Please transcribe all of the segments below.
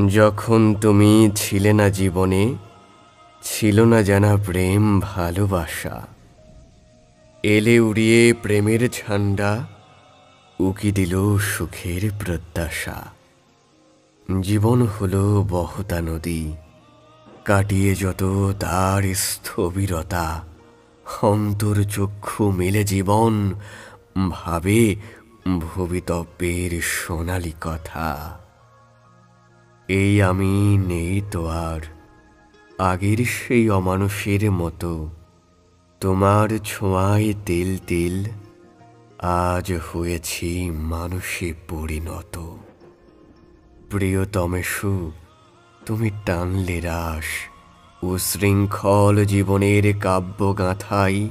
যখন তুমি ছিলে না জীবনে, ছিল না জানা প্রেম ভালোবাসা। এলে উড়িয়ে প্রেমের ঝান্ডা, উকি দিল সুখের প্রত্যাশা। জীবন হলো বহতা নদী, কাটিয়ে যত তার স্থবিরতা। অন্তর চক্ষু মেলে জীবন ভাবে ভবিতব্যের সোনালি কথা। এই আমি নেই তো আর আগের সেই অমানুষের মতো, তোমার ছোঁয়ায় তিল তিল আজ হয়েছি মানুষে পরিণত। প্রিয়তমেষু, তুমি টানলে রাস উশৃঙ্খল জীবনের কাব্যগাঁথায়।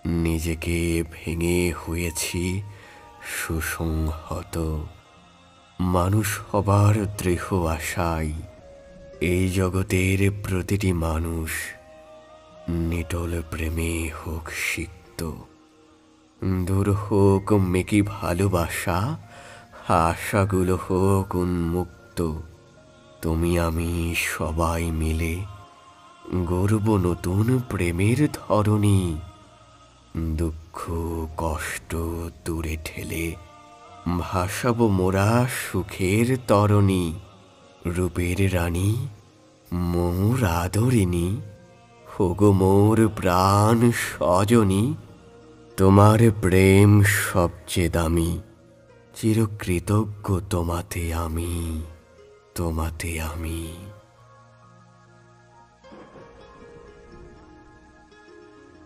নিজেকে ভেঙে হয়েছি সুসংহত মানুষ হবার দৃঢ় আশায়। এই জগতের প্রতিটি মানুষ নিটল প্রেমে হোক সিক্ত। দূর হোক মেকি ভালোবাসা, আশাগুলো হোক উন্মুক্ত। তুমি আমি সবাই মিলে গড়ব নতুন প্রেমের ধরনী। দুঃখ কষ্ট দূরে ঠেলে ভাসাবো মোরা সুখের তরণী। রূপের রানী মোর আদরিণী, হোগো মোর প্রাণ সজনী। তোমার প্রেম সবচেয়ে দামি, চিরকৃতজ্ঞ তোমাতে আমি, তোমাতে আমি।